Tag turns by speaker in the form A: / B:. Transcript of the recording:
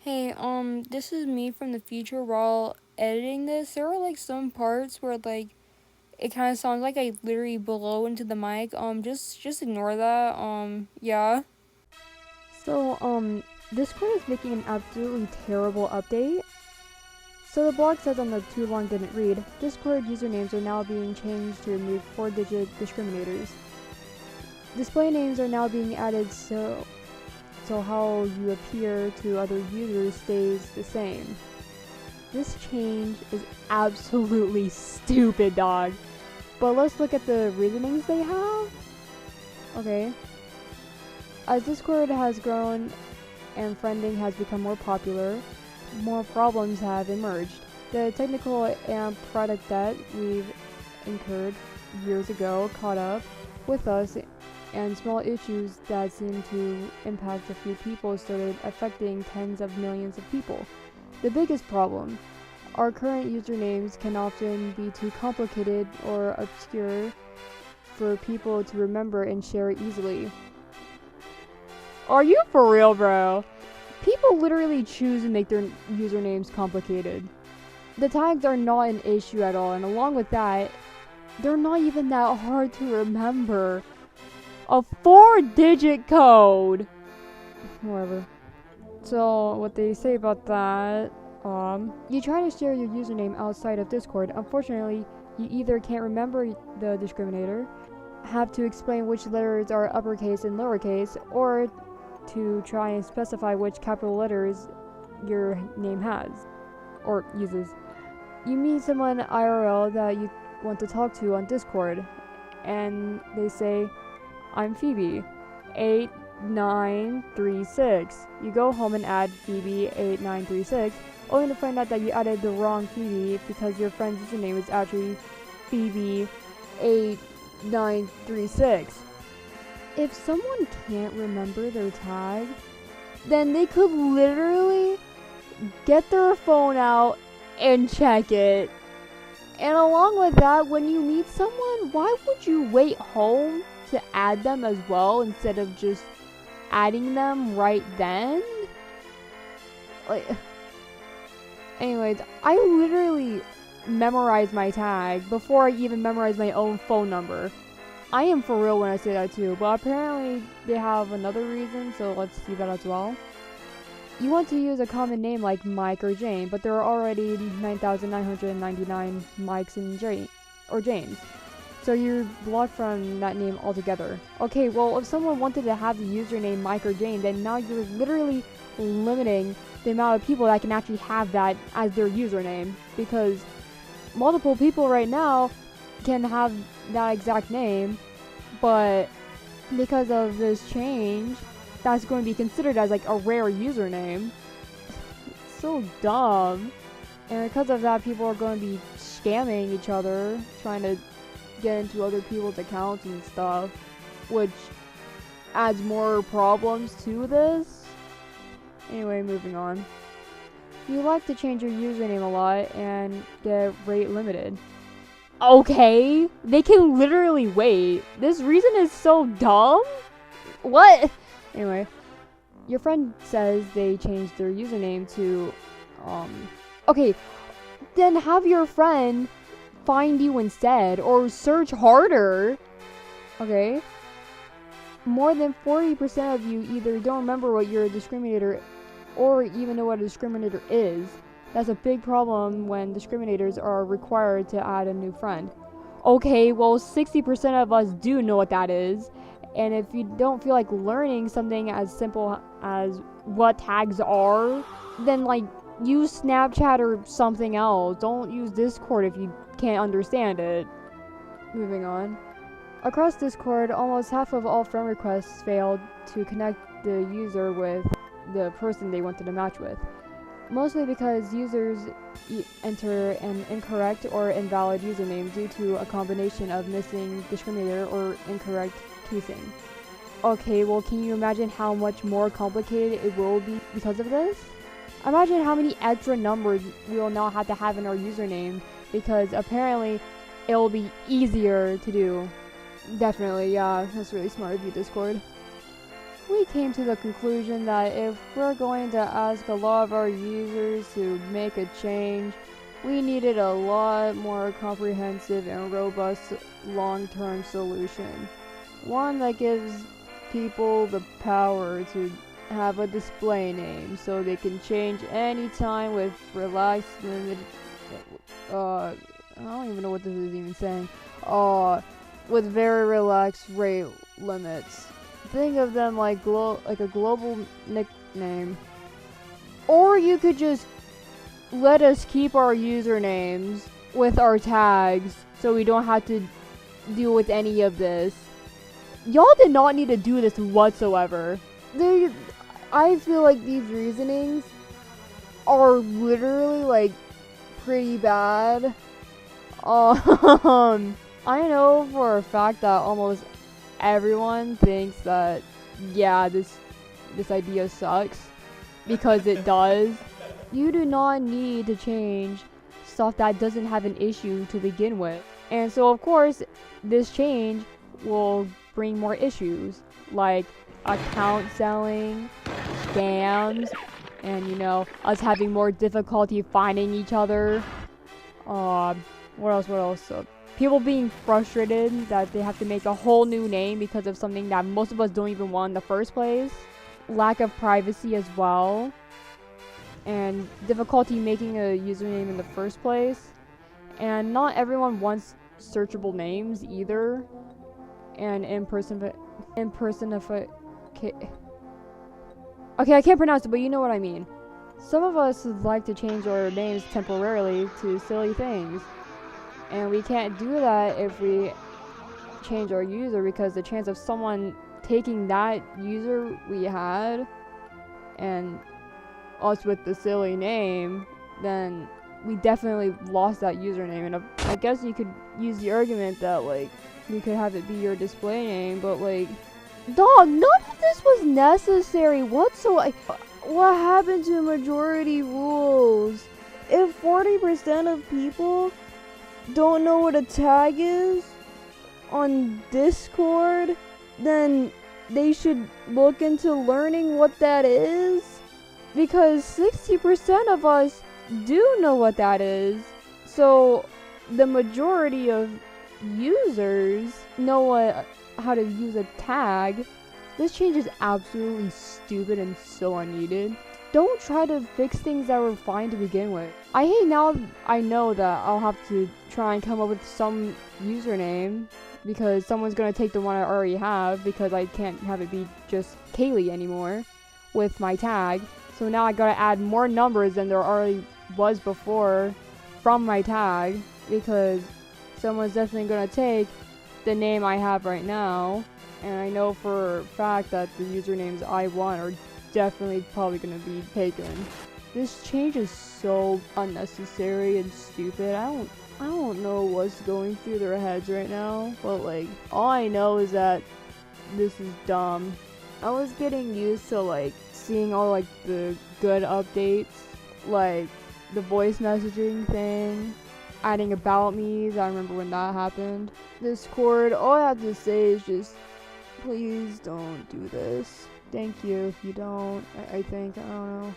A: Hey, this is me from the future. While editing this, there are like some parts where it kind of sounds like I literally blow into the mic. Just ignore that. Yeah.
B: So, Discord is making an absolutely terrible update. So the blog says on the too long didn't read, Discord usernames are now being changed to remove 4-digit discriminators. Display names are now being added so how you appear to other users stays the same. This change is absolutely stupid, dog. But let's look at the reasonings they have. Okay. As Discord has grown and friending has become more popular, more problems have emerged. The technical and product debt we've incurred years ago caught up with us, and small issues that seemed to impact a few people started affecting tens of millions of people. The biggest problem: our current usernames can often be too complicated or obscure for people to remember and share easily. Are you for real, bro? People literally choose to make their usernames complicated. The tags are not an issue at all, and along with that, they're not even that hard to remember. A 4-digit code! Whatever. So, what they say about that, you try to share your username outside of Discord. Unfortunately, you either can't remember the discriminator, have to explain which letters are uppercase and lowercase, or to try and specify which capital letters your name has or uses. You meet someone IRL that you want to talk to on Discord, and they say, I'm Phoebe, 8936. You go home and add Phoebe 8936, only to find out that you added the wrong Phoebe because your friend's username is actually Phoebe 8936. If someone can't remember their tag, then they could literally get their phone out and check it. And along with that, when you meet someone, why would you wait home to add them as well instead of just adding them right then? Like, anyways, I literally memorized my tag before I even memorized my own phone number. I am for real when I say that too, but apparently they have another reason, so let's see that as well. You want to use a common name like Mike or Jane, but there are already 9,999 Mikes and Janes. So you're blocked from that name altogether. Okay, well, if someone wanted to have the username Mike or Jane, then now you're literally limiting the amount of people that can actually have that as their username, because multiple people right now can have that exact name, but because of this change, that's going to be considered as like a rare username. It's so dumb. And because of that, people are going to be scamming each other, trying to get into other people's accounts and stuff, which adds more problems to this. Anyway, moving on. You like to change your username a lot and get rate limited. Okay, they can literally wait. This reason is so dumb. What? Anyway, your friend says they changed their username to, okay, then have your friend find you instead or search harder. Okay? More than 40% of you either don't remember what your discriminator or even know what a discriminator is. That's a big problem when discriminators are required to add a new friend. Okay, well, 60% of us do know what that is. And if you don't feel like learning something as simple as what tags are, then like use Snapchat or something else. Don't use Discord if you can't understand it. Moving on. Across Discord, almost half of all friend requests failed to connect the user with the person they wanted to match with. Mostly because users enter an incorrect or invalid username due to a combination of missing discriminator or incorrect casing. Okay, well, can you imagine how much more complicated it will be because of this? Imagine how many extra numbers we will now have to have in our username, because apparently it will be easier to do. Definitely, yeah, that's really smart of you, Discord. we came to the conclusion that if we're going to ask a lot of our users to make a change, we needed a lot more comprehensive and robust long-term solution. One that gives people the power to have a display name so they can change anytime with relaxed limited I don't even know what this is even saying. With very relaxed rate limits. Think of them like a global nickname. Or you could just let us keep our usernames with our tags so we don't have to deal with any of this. Y'all did not need to do this whatsoever. I feel like these reasonings are literally like pretty bad. I know for a fact that almost everyone thinks that yeah, this idea sucks because it does. You do not need to change stuff that doesn't have an issue to begin with. And so of course, this change will bring more issues like account selling, scams, and you know, us having more difficulty finding each other. What else? People being frustrated that they have to make a whole new name because of something that most of us don't even want in the first place. Lack of privacy as well. And difficulty making a username in the first place. And not everyone wants searchable names either. And okay, I can't pronounce it, but you know what I mean. Some of us would like to change our names temporarily to silly things. And we can't do that if we change our user because the chance of someone taking that user we had and us with the silly name, then we definitely lost that username. And I guess you could use the argument that like you could have it be your display name, but like, dog, none of this was necessary whatsoever. What happened to majority rules? If 40% of people don't know what a tag is on Discord, then they should look into learning what that is, because 60% of us do know what that is. So the majority of users know how to use a tag. This change is absolutely stupid and so unneeded. Don't try to fix things that were fine to begin with. I hate now I know that I'll have to try and come up with some username because someone's gonna take the one I already have because I can't have it be just Kaylee anymore with my tag. So now I gotta add more numbers than there already was before from my tag because someone's definitely gonna take the name I have right now. And I know for a fact that the usernames I want are definitely probably gonna be taken. This change is so unnecessary and stupid. I don't know what's going through their heads right now, but like all I know is that this is dumb. I was getting used to like seeing all like the good updates, like the voice messaging thing, adding about me's. I remember when that happened. Discord, all I have to say is just please don't do this. Thank you if you don't. I think, I don't know.